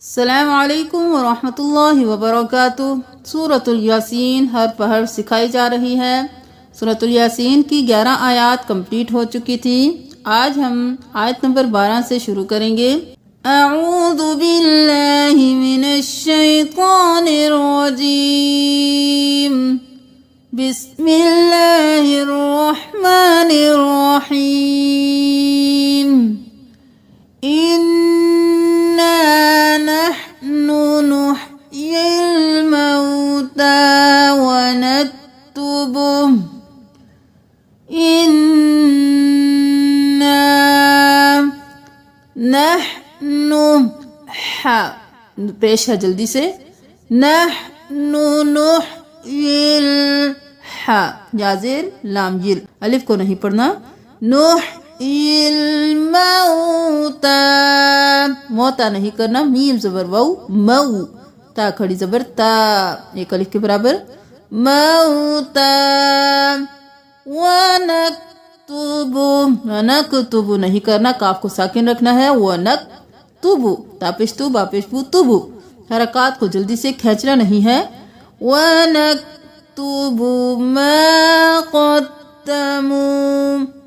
السلام علیکم ورحمۃ اللہ وبرکاتہ۔ سورۃ الیاسین ہر پہر سکھائی جا رہی ہے۔ سورۃ الیاسین کی 11 آیات کمپلیٹ ہو چکی تھی۔ آج ہم آیت نمبر 12 سے شروع کریں گے۔ اعوذ باللہ من الشیطان الرجیم، بسم اللہ الرحمن الرحیم۔ نحن نحيي الموتى ونكتب نحن پیش ہے جلدی سے، نحن نحيي جازر لام جل الف کو نہیں پڑھنا، الموتا موتا نہیں کرنا، میم زبر وو مو، تا کھڑی زبر تا ایک الف کے برابر، موتا ونکتب نہیں کرنا، کاف کو ساکن رکھنا ہے، ونکتب تا پیش تو با پیش بو تبو، حرکات کو جلدی سے کھینچنا نہیں ہے، ونکتب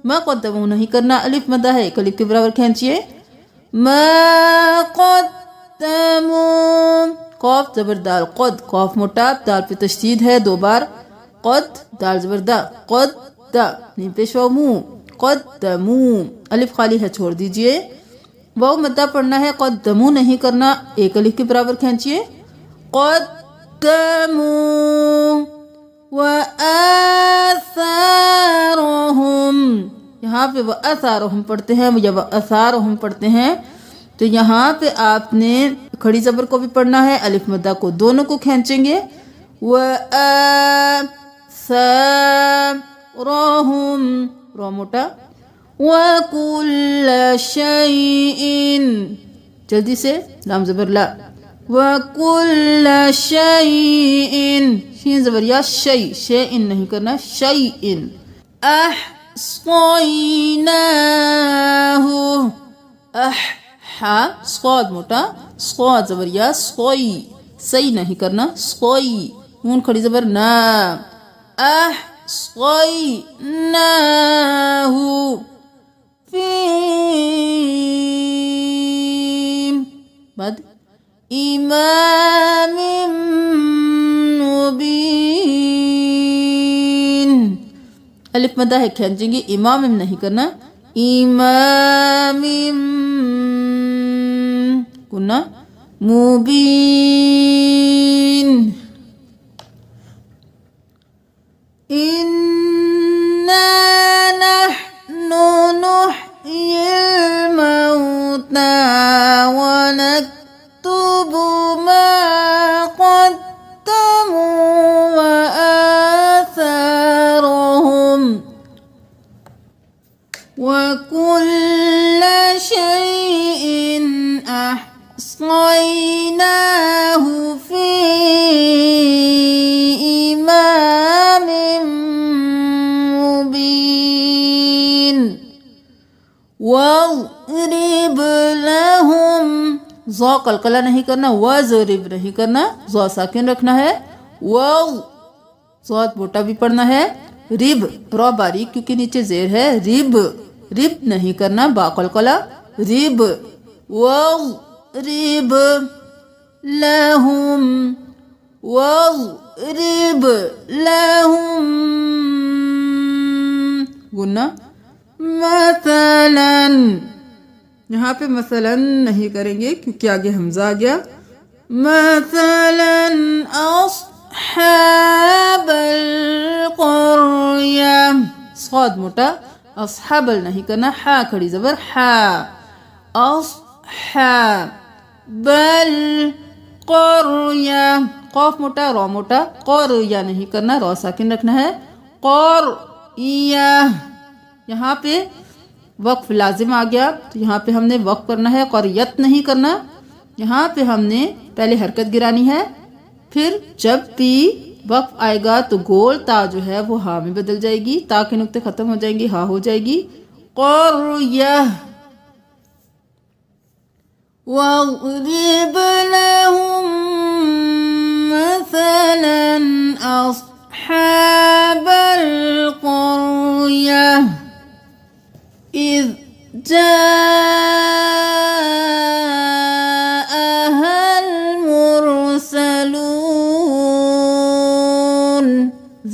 ما قدمو نہیں کرنا، الف مدہ ہے ایک الف کے برابر کھینچیے، ما قدمو قاف زبر دال قد، قاف موٹا دال پہ تشدید ہے 2 بار، قد دال زبر دا قد دا نیم پیشوا مو، قدمو الف خالی ہے چھوڑ دیجئے، واو مدہ پڑھنا ہے، قدمو نہیں کرنا، ایک الف کے برابر کھینچیے، قدمو وآثارهم، یہاں پہ وآثارهم پڑھتے ہیں یا وآثارهم پڑھتے ہیں، تو یہاں پہ آپ نے کھڑی زبر کو بھی پڑھنا ہے، الف مدہ کو دونوں کو کھینچیں گے، وآثارهم رو موٹا، وَكُلَّ شَيْءٍ جلدی سے لام زبر لا، وَكُلَّ شَيْءٍ شین زبر یا شیء شیء نہیں کرنا، شیء احصیناہ صاد موٹا صاد زبر یا صوئی سی نہیں کرنا، صوئی نون کھڑی زبر نا، احصیناہ فی بعد امام مبین، الف مدہ ہے کھینچیں گے، امام نہیں کرنا، امام گنا مبین، انا نحن نحيي الموتى ونكتب ما قدموا وآثارهم وكل شيء أحصيناه في إمام مبين واضرب لهم ذا قلقلہ نہیں کرنا، وَضْرِب نہیں کرنا، ذا ساکن رکھنا ہے، ذات موٹا بھی پڑھنا ہے، رب را باریک کیونکہ نیچے زیر ہے، رب رب نہیں کرنا، با قلقلہ رب، وَضْرِب لَهُمْ وَضْرِب لَهُمْ گنا مثلاً، یہاں پہ مثلاً نہیں کریں گے کیونکہ آگے حمزہ آ گیا، مثلاً اصحاب القریہ صاد موٹا، اصحاب نہیں کرنا، حا کھڑی زبر حا، اصحاب القریہ قاف موٹا را موٹا، قریہ نہیں کرنا، را ساکن رکھنا ہے، قریہ یہاں پہ وقف لازم آ گیا، تو یہاں پہ ہم نے وقف کرنا ہے، قریت نہیں کرنا، یہاں پہ ہم نے پہلے حرکت گرانی ہے، پھر جب بھی وقف آئے گا تو گول تا جو ہے وہ ہا میں بدل جائے گی، تا کے نقطے ختم ہو جائیں گی، ہا ہو جائے گی، قریہ واضرب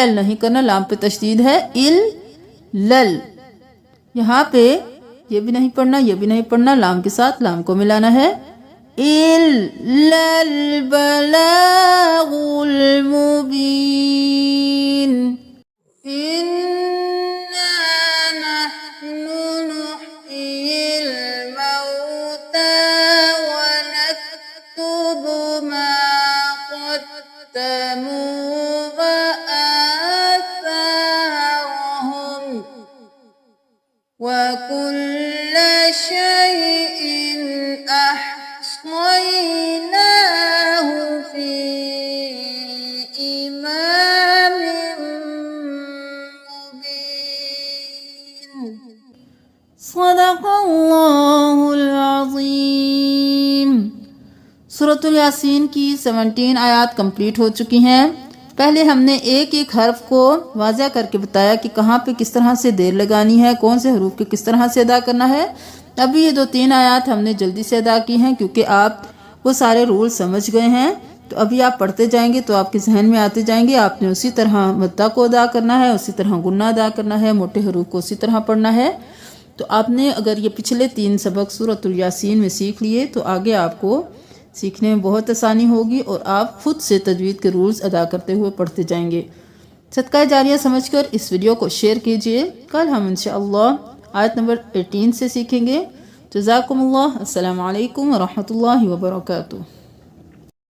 لل نہیں کرنا، لام پہ تشدید ہے، ال لل. یہاں پہ یہ بھی نہیں پڑھنا، یہ بھی نہیں پڑھنا، لام کے ساتھ لام کو ملانا ہے. إِلَّا الْبَلَاغُ الْمُبِينُ. إِنَّا نَحْنُ نُحْيِي الْمَوْتَى وَنَكْتُبُ مَا قَدَّمُوا وَآثَارَهُمْ وَكُلَّ شَيْءٍ أحصيناه في إمام مبين. صدق اللہ العظیم. سورۃ الیاسین کی 17 آیات کمپلیٹ ہو چکی ہیں. پہلے ہم نے ایک ایک حرف کو واضح کر کے بتایا کہ کہاں پہ کس طرح سے دیر لگانی ہے، کون سے حروف کے کس طرح سے ادا کرنا ہے. ابھی یہ 2-3 آیات ہم نے جلدی سے ادا کی ہیں کیونکہ آپ وہ سارے رول سمجھ گئے ہیں. تو ابھی آپ پڑھتے جائیں گے تو آپ کے ذہن میں آتے جائیں گے. آپ نے اسی طرح مدہ کو ادا کرنا ہے، اسی طرح غنہ ادا کرنا ہے، موٹے حروف کو اسی طرح پڑھنا ہے. تو آپ نے اگر یہ پچھلے 3 سبق سورۃ الیاسین میں سیکھ لیے تو آگے آپ کو سیکھنے میں بہت آسانی ہوگی اور آپ خود سے تجوید کے رولز ادا کرتے ہوئے پڑھتے جائیں گے. صدقہ جاریہ سمجھ کر اس ویڈیو کو شیئر کیجئے. کل ہم انشاءاللہ آیت نمبر 18 سے سیکھیں گے. جزاکم اللہ. السلام علیکم ورحمۃ اللہ وبرکاتہ.